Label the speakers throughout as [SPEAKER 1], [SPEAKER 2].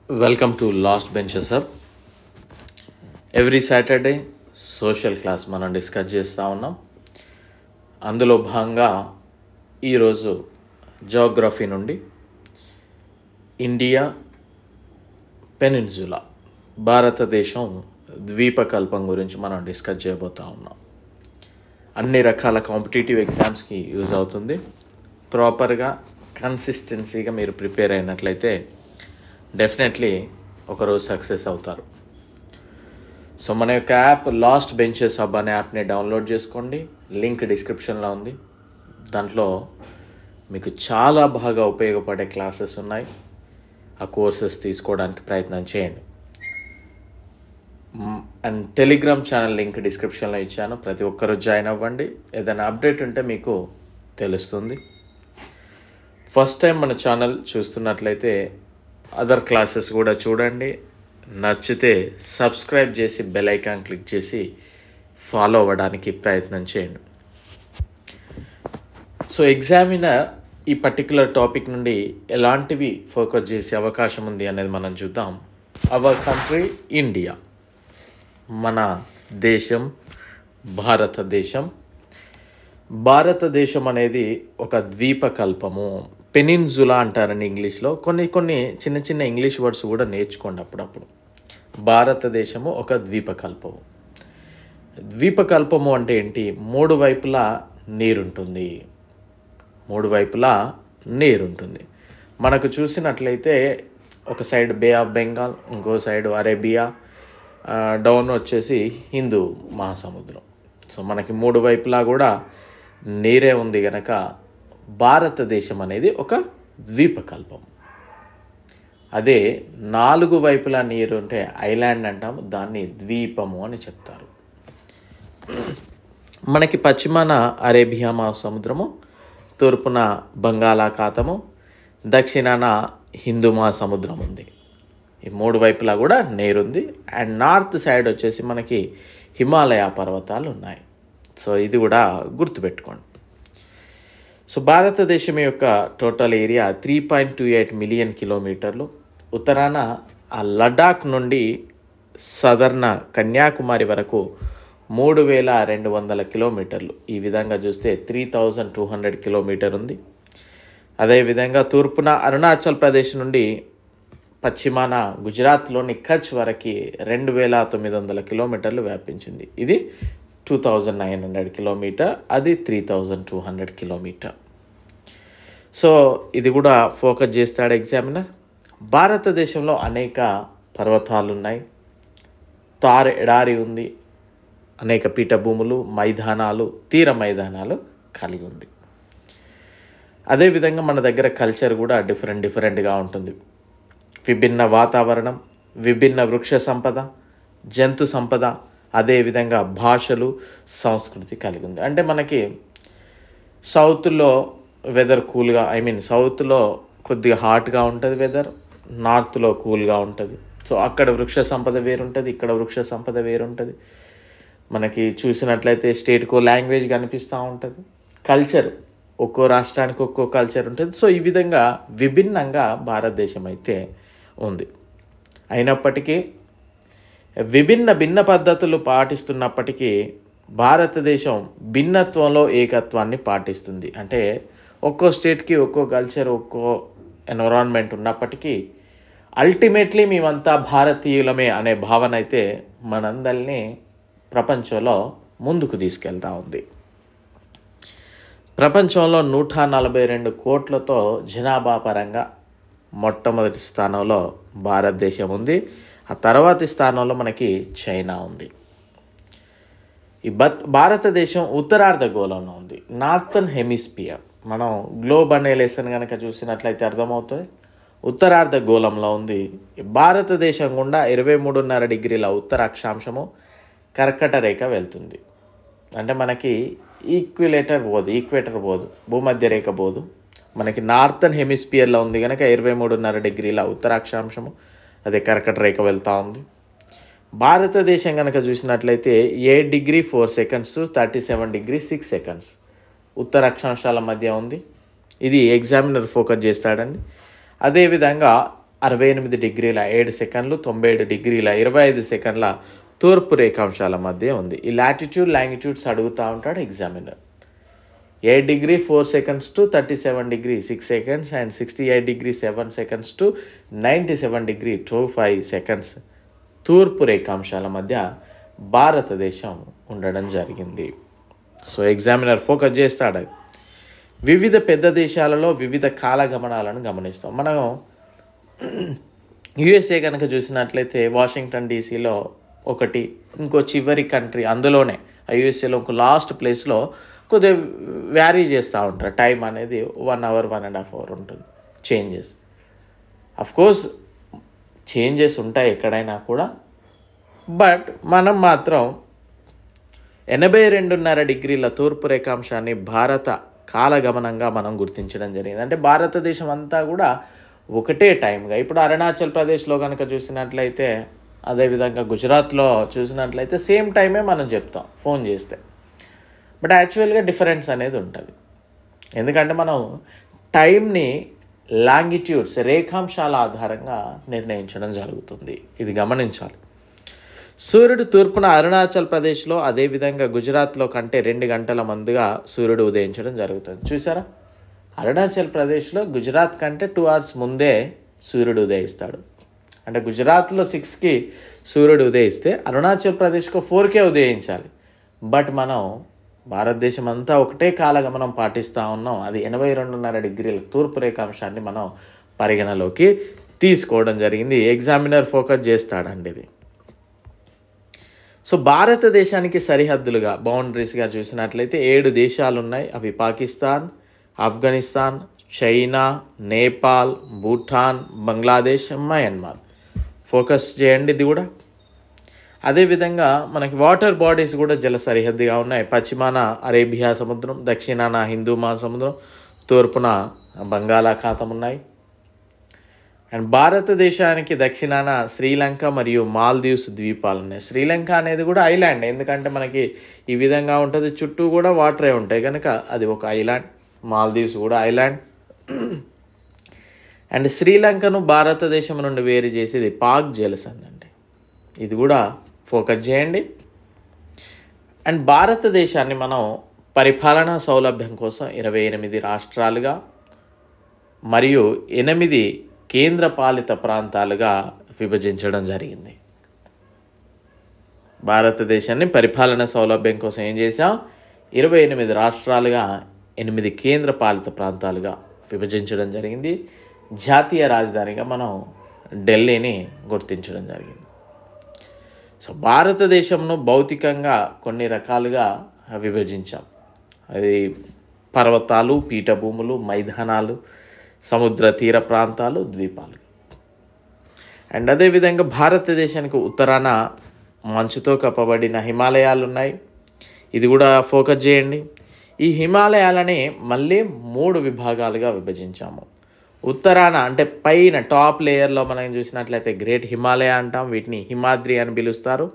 [SPEAKER 1] Welcome to last benches up. Every Saturday social class మనం discuss చేస్తూ ఉన్నాం. అందులో భాగంగా ఈరోజు జియోగ్రఫీ నుండి ఇండియా పెనిన్సులా భారతదేశం ద్వీపకల్పం గురించి మనం డిస్కస్ చేయబోతూ ఉన్నాం. అన్ని రకాల కాంపిటేటివ్ ఎగ్జామ్స్కి యూజ్ అవుతుంది. ప్రాపర్గా కన్సిస్టెన్సీగా మీరు ప్రిపేర్ అయినట్లయితే డెఫినెట్లీ ఒకరోజు సక్సెస్ అవుతారు. సో మన యొక్క యాప్ లాస్ట్ బెంచెస్ హబ్ అనే యాప్ని డౌన్లోడ్ చేసుకోండి. లింక్ డిస్క్రిప్షన్లో ఉంది. దాంట్లో మీకు చాలా బాగా ఉపయోగపడే క్లాసెస్ ఉన్నాయి. ఆ కోర్సెస్ తీసుకోవడానికి ప్రయత్నం చేయండి. అండ్ టెలిగ్రామ్ ఛానల్ లింక్ డిస్క్రిప్షన్లో ఇచ్చాను. ప్రతి ఒక్కరూ జాయిన్ అవ్వండి. ఏదైనా అప్డేట్ ఉంటే మీకు తెలుస్తుంది. ఫస్ట్ టైం మన ఛానల్ చూస్తున్నట్లయితే అదర్ క్లాసెస్ కూడా చూడండి. నచ్చితే సబ్స్క్రైబ్ చేసి బెల్ ఐకాన్ క్లిక్ చేసి ఫాలో అవ్వడానికి ప్రయత్నం చేయండి. సో ఎగ్జామినర్ ఈ పర్టికులర్ టాపిక్ నుండి ఎలాంటివి ఫోకస్ చేసే అవకాశం ఉంది అనేది మనం చూద్దాం. అవర్ కంట్రీ ఇండియా, మన దేశం భారతదేశం అనేది ఒక ద్వీపకల్పము. పెనిన్సులా అంటారని ఇంగ్లీష్లో. కొన్ని చిన్న చిన్న ఇంగ్లీష్ వర్డ్స్ కూడా నేర్చుకోండి అప్పుడప్పుడు. భారతదేశము ఒక ద్వీపకల్పము. ద్వీపకల్పము అంటే ఏంటి? మూడు వైపులా నీరుంటుంది. మనకు చూసినట్లయితే ఒక సైడ్ బే ఆఫ్ బెంగాల్, ఇంకో సైడ్ అరేబియా, డౌన్ వచ్చేసి హిందూ మహాసముద్రం. సో మనకి మూడు వైపులా కూడా నీరే ఉంది కనుక భారతదేశం అనేది ఒక ద్వీపకల్పం. అదే నాలుగు వైపులా నీరు ఉంటే ఐలాండ్ అంటాము, దాన్ని ద్వీపము అని చెప్తారు. మనకి పశ్చిమాన అరేబియా మహాసముద్రము, తూర్పున బంగాళాఖాతము, దక్షిణాన హిందూ మహాసముద్రం ఉంది. ఈ మూడు వైపులా కూడా నీరుంది. అండ్ నార్త్ సైడ్ వచ్చేసి మనకి హిమాలయ పర్వతాలు ఉన్నాయి. సో ఇది కూడా గుర్తుపెట్టుకోండి. సో భారతదేశం యొక్క టోటల్ ఏరియా 3.28 మిలియన్ కిలోమీటర్లు. ఉత్తరాన ఆ లడాక్ నుండి సదర్న కన్యాకుమారి వరకు 3,200 కిలోమీటర్లు. ఈ విధంగా చూస్తే 3,200 కిలోమీటర్ ఉంది. అదేవిధంగా తూర్పున అరుణాచల్ ప్రదేశ్ నుండి పశ్చిమాన గుజరాత్లోని కచ్ వరకు 2,900 కిలోమీటర్లు వ్యాపించింది. ఇది 2,900 కిలోమీటర్, అది 3,200 కిలోమీటర్. సో ఇది కూడా ఫోకస్ చేస్తాడు ఎగ్జామినర్. భారతదేశంలో అనేక పర్వతాలు ఉన్నాయి, తార్ ఎడారి ఉంది, అనేక పీఠభూములు, మైదానాలు, తీర మైదానాలు కలిగి ఉంది. అదేవిధంగా మన దగ్గర కల్చర్ కూడా డిఫరెంట్గా ఉంటుంది. విభిన్న వాతావరణం, విభిన్న వృక్ష సంపద, జంతు సంపద, అదేవిధంగా భాషలు, సంస్కృతి కలిగి ఉంది. అంటే మనకి సౌత్లో వెదర్ కూల్గా, సౌత్లో కొద్దిగా హాట్గా ఉంటుంది వెదర్, నార్త్లో కూల్గా ఉంటుంది. సో అక్కడ వృక్ష సంపద వేరుంటుంది, ఇక్కడ వృక్ష సంపద వేరుంటుంది. మనకి చూసినట్లయితే స్టేట్కో లాంగ్వేజ్ కనిపిస్తూ ఉంటుంది. కల్చర్ ఒక్కో రాష్ట్రానికి ఒక్కో కల్చర్ ఉంటుంది. సో ఈ విధంగా విభిన్నంగా భారతదేశం అయితే ఉంది. అయినప్పటికీ భిన్న పద్ధతులు పాటిస్తున్నప్పటికీ భారతదేశం భిన్నత్వంలో ఏకత్వాన్ని పాటిస్తుంది. అంటే ఒక్కో స్టేట్కి ఒక్కో కల్చర్, ఒక్కో ఎన్విరాన్మెంట్ ఉన్నప్పటికీ అల్టిమేట్లీ మేమంతా భారతీయులమే అనే భావన అయితే మనందరినీ ప్రపంచంలో ముందుకు తీసుకెళ్తూ ఉంది. ప్రపంచంలో 142 కోట్లతో జనాభా పరంగా మొట్టమొదటి స్థానంలో భారతదేశం ఉంది. ఆ తర్వాతి స్థానంలో మనకి చైనా ఉంది. ఈ భారతదేశం ఉత్తరార్ధగోళంలో ఉంది, నార్థన్ హెమిస్పియర్. మనం గ్లోబ్ అనే లెసన్ కనుక చూసినట్లయితే అర్థమవుతుంది. ఉత్తరార్ధగోళంలో ఉంది. భారతదేశం గుండా 23.5 డిగ్రీల ఉత్తర అక్షాంశము కర్కట రేఖ వెళ్తుంది. అంటే మనకి ఈక్వేటర్ పోదు, భూమధ్య రేఖ పోదు. మనకి నార్థన్ హెమిస్పియర్లో ఉంది కనుక 23.5 డిగ్రీల ఉత్తర అక్షాంశము, అదే కర్కట రేఖ వెళ్తూ ఉంది. భారతదేశం కనుక చూసినట్లయితే 8 డిగ్రీ 4 సెకండ్స్, 37 డిగ్రీ 6 సెకండ్స్ ఉత్తర అక్షాంశాల మధ్య ఉంది. ఇది ఎగ్జామినర్ ఫోకస్ చేస్తాడండి. అదేవిధంగా 68°7 90°27 తూర్పు రేఖాంశాల మధ్య ఉంది. ఈ లాటిట్యూడ్ లాంగిట్యూడ్స్ అడుగుతూ ఉంటాడు ఎగ్జామినర్. 8°4 to 37°6 and 68°7 to 97°25 తూర్పు రేఖాంశాల మధ్య భారతదేశం ఉండడం జరిగింది. సో ఎగ్జామినర్ ఫోకస్ చేస్తాడు. వివిధ పెద్ద దేశాలలో వివిధ కాలగమనాలను గమనిస్తాం. మనం యుఎస్ఏ కనుక చూసినట్లయితే వాషింగ్టన్ డీసీలో ఒకటి, ఇంకో చివరి కంట్రీ అందులోనే ఆ యుఎస్ఏలో ఇంకో లాస్ట్ ప్లేస్లో కొద్దిగా వ్యారీ చేస్తూ ఉంటారు. టైం అనేది 1 hour 1.5 hour ఉంటుంది. చేంజెస్ కోర్స్ చేంజెస్ ఉంటాయి ఎక్కడైనా కూడా. బట్ మనం మాత్రం 82.5° తూర్పు రేఖాంశాన్ని భారత కాలగమనంగా మనం గుర్తించడం జరిగింది. అంటే భారతదేశం అంతా కూడా ఒకటే టైంగా. ఇప్పుడు అరుణాచల్ ప్రదేశ్లో కనుక చూసినట్లయితే, అదేవిధంగా గుజరాత్లో చూసినట్లయితే సేమ్ టైమే మనం చెప్తాం ఫోన్ చేస్తే. బట్ యాక్చువల్గా డిఫరెన్స్ అనేది ఉంటుంది. ఎందుకంటే మనం టైంని లాంగిట్యూడ్స్ రేఖాంశాల ఆధారంగా నిర్ణయించడం జరుగుతుంది. ఇది గమనించాలి. సూర్యుడు తూర్పున అరుణాచల్ ప్రదేశ్లో అదేవిధంగా గుజరాత్లో కంటే 2 గంటల ముందుగా సూర్యుడు ఉదయించడం జరుగుతుంది. చూసారా, అరుణాచల్ ప్రదేశ్లో గుజరాత్ కంటే 2 hours ముందే సూర్యుడు ఉదయిస్తాడు. అంటే గుజరాత్లో 6కి సూర్యుడు ఉదయిస్తే అరుణాచల్ ప్రదేశ్కు 4కే ఉదయించాలి. బట్ మనం భారతదేశం అంతా ఒకటే కాలగమనం పాటిస్తూ ఉన్నాం. అది 82.5° తూర్పు రేఖాంశాన్ని మనం పరిగణలోకి తీసుకోవడం జరిగింది. ఎగ్జామినర్ ఫోకస్ చేస్తాడండి ఇది. సో భారతదేశానికి సరిహద్దులుగా బౌండరీస్గా చూసినట్లయితే 7 దేశాలు ఉన్నాయి. అవి Pakistan, Afghanistan, China, Nepal, Bhutan, Bangladesh, Myanmar. Focus చేయండి ఇది కూడా. అదేవిధంగా మనకి వాటర్ బాడీస్ కూడా జల సరిహద్దుగా ఉన్నాయి. పశ్చిమాన అరేబియా సముద్రం, దక్షిణాన హిందూ మహాసముద్రం, తూర్పున బంగాళాఖాతం ఉన్నాయి. అండ్ భారతదేశానికి దక్షిణాన శ్రీలంక మరియు మాల్దీవ్స్ ద్వీపాలు ఉన్నాయి. శ్రీలంక అనేది కూడా ఐలాండ్, ఎందుకంటే మనకి ఈ విధంగా ఉంటుంది, చుట్టూ కూడా వాటరే ఉంటాయి కనుక అది ఒక ఐలాండ్. మాల్దీవ్స్ కూడా ఐలాండ్. అండ్ శ్రీలంకను భారతదేశం నుండి వేరు చేసేది పాక్ జలసంధి అండి. ఇది కూడా ఫోకస్ చేయండి. అండ్ భారతదేశాన్ని మనం పరిపాలనా సౌలభ్యం కోసం 28 రాష్ట్రాలుగా మరియు 8 కేంద్రపాలిత ప్రాంతాలుగా విభజించడం జరిగింది. భారతదేశాన్ని పరిపాలన సౌలభ్యం కోసం ఏం చేసాం? 28 రాష్ట్రాలుగా 8 కేంద్రపాలిత ప్రాంతాలుగా విభజించడం జరిగింది. జాతీయ రాజధానిగా మనం ఢిల్లీని గుర్తించడం జరిగింది. సో భారతదేశంను భౌతికంగా కొన్ని రకాలుగా విభజించాం. అది పర్వతాలు, పీఠభూములు, మైదానాలు, సముద్ర తీర ప్రాంతాలు, ద్వీపాలు. అండ్ అదేవిధంగా భారతదేశానికి ఉత్తరాన మంచుతో కప్పబడిన హిమాలయాలు ఉన్నాయి. ఇది కూడా ఫోకస్ చేయండి. ఈ హిమాలయాలని మళ్ళీ 3 విభాగాలుగా విభజించాము. ఉత్తరాన అంటే పైన టాప్ లేయర్లో మనం చూసినట్లయితే గ్రేట్ హిమాలయ అంటాం. వీటిని హిమాద్రి అని పిలుస్తారు.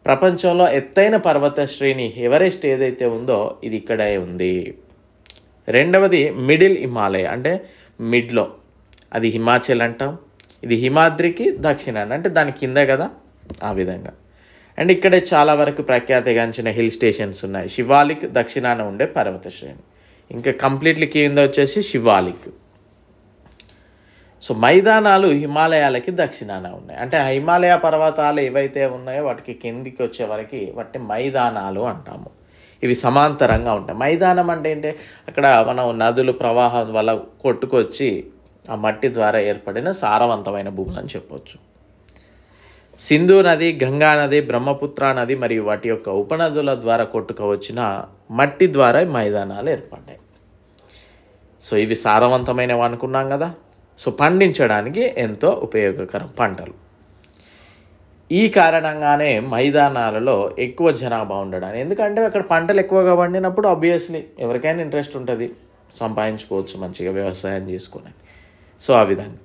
[SPEAKER 1] ప్రపంచంలో ఎత్తైన పర్వత శ్రేణి ఎవరెస్ట్ ఏదైతే ఉందో ఇది ఇక్కడే ఉంది. రెండవది మిడిల్ హిమాలయ, అంటే మిడ్లో, అది హిమాచల్ అంటాం. ఇది హిమాద్రికి దక్షిణాన, అంటే దాని కింద కదా, ఆ విధంగా. అండ్ ఇక్కడే చాలా వరకు ప్రఖ్యాతిగాంచిన హిల్ స్టేషన్స్ ఉన్నాయి. శివాలిక్ దక్షిణాన ఉండే పర్వత శ్రేణి, ఇంకా కంప్లీట్లీ కింద వచ్చేసి శివాలిక్. సో మైదానాలు హిమాలయాలకి దక్షిణాన ఉన్నాయి. అంటే ఆ హిమాలయ పర్వతాలు ఏవైతే ఉన్నాయో వాటికి కిందికి వచ్చే వరకు వాటిని మైదానాలు అంటాము. ఇవి సమాంతరంగా ఉంటాయి. మైదానం అంటే ఏంటి? అక్కడ మనం నదులు ప్రవాహం వల్ల కొట్టుకొచ్చి ఆ మట్టి ద్వారా ఏర్పడిన సారవంతమైన భూములు అని చెప్పవచ్చు. సింధు నది, గంగా నది, బ్రహ్మపుత్ర నది మరియు వాటి యొక్క ఉపనదుల ద్వారా కొట్టుకోవచ్చిన మట్టి ద్వారా మైదానాలు ఏర్పడ్డాయి. సో ఇవి సారవంతమైనవి అనుకున్నాం కదా. సో పండించడానికి ఎంతో ఉపయోగకరం పంటలు. ఈ కారణంగానే మైదానాలలో ఎక్కువ జనాభా ఉండడానికి, ఎందుకంటే అక్కడ పంటలు ఎక్కువగా పండినప్పుడు ఆబ్వియస్లీ ఎవరికైనా ఇంట్రెస్ట్ ఉంటుంది, సంపాదించుకోవచ్చు మంచిగా వ్యవసాయం చేసుకొని. సో ఆ విధంగా.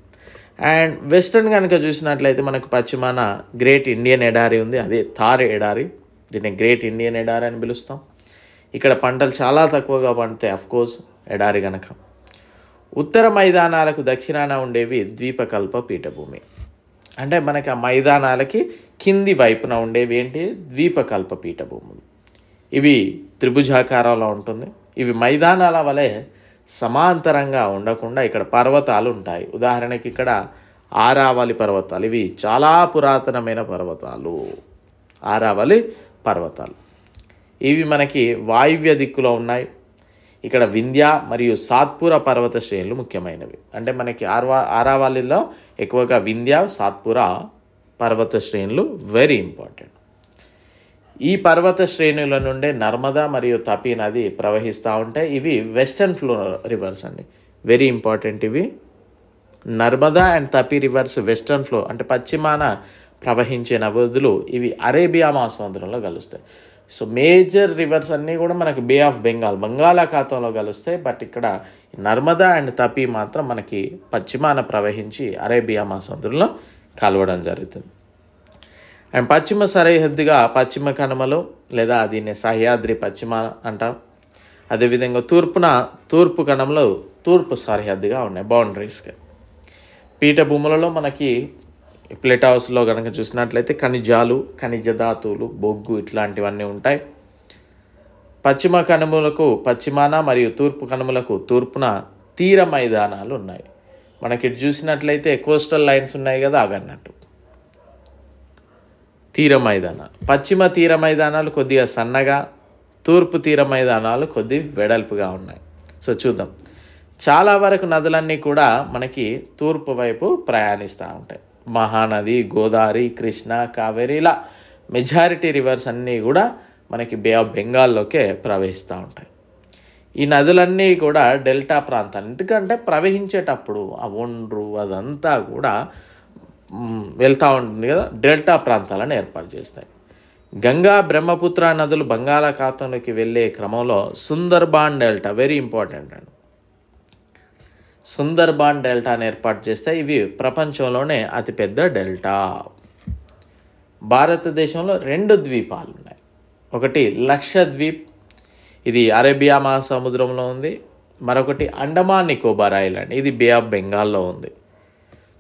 [SPEAKER 1] అండ్ వెస్టర్న్ కనుక చూసినట్లయితే మనకు పశ్చిమాన గ్రేట్ ఇండియన్ ఎడారి ఉంది, అదే థార్ ఎడారి. దీన్ని గ్రేట్ ఇండియన్ ఎడారి అని పిలుస్తాం. ఇక్కడ పంటలు చాలా తక్కువగా పండుతాయి, అఫ్కోర్స్ ఎడారి కనుక. ఉత్తర మైదానాలకు దక్షిణాన ఉండేవి ద్వీపకల్ప పీఠభూమి. అంటే మనకి ఆ మైదానాలకి కింది వైపున ఉండేవి ఏంటి? ద్వీపకల్ప పీఠభూములు. ఇవి త్రిభుజాకారంలో ఉంటుంది. ఇవి మైదానాల వలె సమాంతరంగా ఉండకుండా ఇక్కడ పర్వతాలు ఉంటాయి. ఉదాహరణకి ఇక్కడ ఆరావళి పర్వతాలు, ఇవి చాలా పురాతనమైన పర్వతాలు. ఆరావళి పర్వతాలు ఇవి మనకి వాయువ్య దిక్కులో ఉన్నాయి. ఇక్కడ వింధ్య మరియు సాత్పురా పర్వత శ్రేణులు ముఖ్యమైనవి. అంటే మనకి ఆరావళిలో ఎక్కువగా వింధ్య, సాత్పురా పర్వత శ్రేణులు వెరీ ఇంపార్టెంట్. ఈ పర్వత శ్రేణుల నుండే నర్మదా మరియు తపీ నది ప్రవహిస్తూ ఉంటాయి. ఇవి వెస్టర్న్ ఫ్లో రివర్స్ అండి, వెరీ ఇంపార్టెంట్. ఇవి Narmada and Tapi rivers western flow, అంటే పశ్చిమాన ప్రవహించే నదులు. ఇవి అరేబియా మహాసముద్రంలో కలుస్తాయి. సో మేజర్ రివర్స్ అన్నీ కూడా మనకి బే ఆఫ్ బెంగాల్, బంగాళాఖాతంలో కలుస్తాయి. బట్ ఇక్కడ నర్మదా అండ్ తపీ మాత్రం మనకి పశ్చిమాన ప్రవహించి అరేబియా మహాసముద్రంలో కలవడం జరుగుతుంది. అండ్ పశ్చిమ సరిహద్దుగా పశ్చిమ కనుమలు లేదా దీన్ని సహ్యాద్రి పశ్చిమ అంటాం. అదేవిధంగా తూర్పు కనుమలు తూర్పు సరిహద్దుగా ఉన్నాయి, బౌండరీస్గా. పీఠభూములలో మనకి ప్లేట్ హౌస్లో కనుక చూసినట్లయితే ఖనిజాలు, ఖనిజ ధాతువులు, బొగ్గు ఇట్లాంటివన్నీ ఉంటాయి. పశ్చిమ కనుమలకు పశ్చిమాన మరియు తూర్పు కనుమలకు తూర్పున తీర మైదానాలు ఉన్నాయి. మనకి ఇటు చూసినట్లయితే కోస్టల్ లైన్స్ ఉన్నాయి కదా, అవి అన్నట్టు తీర మైదానాలు. పశ్చిమ తీర మైదానాలు కొద్దిగా సన్నగా, తూర్పు తీర మైదానాలు కొద్ది వెడల్పుగా ఉన్నాయి. సో చూద్దాం. చాలా వరకు నదులన్నీ కూడా మనకి తూర్పు వైపు ప్రయాణిస్తూ ఉంటాయి. మహానది, గోదావరి, కృష్ణ, కావేరి, ఇలా మెజారిటీ రివర్స్ అన్నీ కూడా మనకి బే ఆఫ్ బెంగాల్లోకే ప్రవహిస్తూ ఉంటాయి. ఈ నదులన్నీ కూడా డెల్టా ప్రాంతాలు, ఎందుకంటే ప్రవహించేటప్పుడు ఆ ఒండ్రు అదంతా కూడా వెళ్తూ ఉంటుంది కదా, డెల్టా ప్రాంతాలను ఏర్పాటు చేస్తాయి. గంగా, బ్రహ్మపుత్ర నదులు బంగాళాఖాతంలోకి వెళ్ళే క్రమంలో సుందర్బాన్ డెల్టా వెరీ ఇంపార్టెంట్ అండి. సుందర్బాన్ డెల్టాను ఏర్పాటు చేస్తాయి. ఇవి ప్రపంచంలోనే అతిపెద్ద డెల్టా. భారతదేశంలో 2 ద్వీపాలు ఉన్నాయి. ఒకటి లక్షద్వీప్, ఇది అరేబియా మహాసముద్రంలో ఉంది. మరొకటి అండమాన్ నికోబార్ ఐలాండ్, ఇది బే ఆఫ్ బెంగాల్లో ఉంది.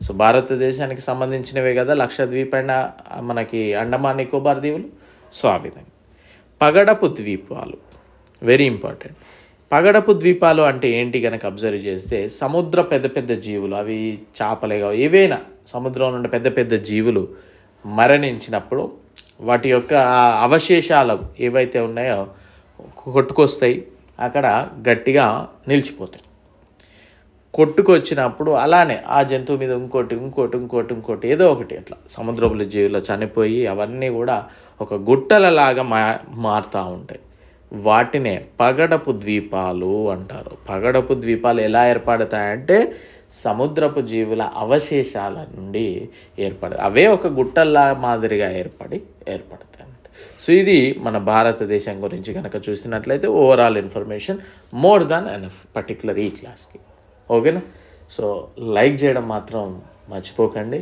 [SPEAKER 1] సో భారతదేశానికి సంబంధించినవే కదా లక్షద్వీప్ అండ్ మనకి అండమాన్ నికోబార్ దీవులు. సో ఆ విధంగా పగడపు ద్వీపాలు వెరీ ఇంపార్టెంట్. పగడపు ద్వీపాలు అంటే ఏంటి కనుక అబ్జర్వ్ చేస్తే, సముద్ర పెద్ద పెద్ద జీవులు, అవి చేపలేగా ఏవైనా సముద్రం నుండి పెద్ద పెద్ద జీవులు మరణించినప్పుడు వాటి యొక్క అవశేషాలు ఏవైతే ఉన్నాయో కొట్టుకొస్తాయి, అక్కడ గట్టిగా నిలిచిపోతాయి. కొట్టుకొచ్చినప్పుడు అలానే ఆ జంతువు మీద ఇంకోటి ఏదో ఒకటి అట్లా సముద్రపుల జీవులు చనిపోయి అవన్నీ కూడా ఒక గుట్టలలాగా మారుతూ ఉంటాయి. వాటినే పగడపు ద్వీపాలు అంటారు. పగడపు ద్వీపాలు ఎలా ఏర్పడతాయంటే సముద్రపు జీవుల అవశేషాల నుండి అవే ఒక గుట్టల్లా మాదిరిగా ఏర్పడతాయి అన్నమాట. సో ఇది మన భారతదేశం గురించి కనుక చూసినట్లయితే overall information more than enough particular ఈ క్లాస్కి. ఓకేనా? సో లైక్ చేయడం మాత్రం మర్చిపోకండి,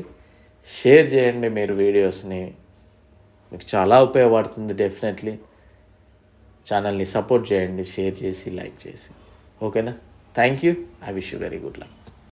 [SPEAKER 1] షేర్ చేయండి మీరు వీడియోస్ని, మీకు చాలా ఉపయోగపడుతుంది. డెఫినెట్లీ ఛానల్ని సపోర్ట్ చేయండి, షేర్ చేసి లైక్ చేసి. ఓకేనా? Thank you. I wish you very good luck.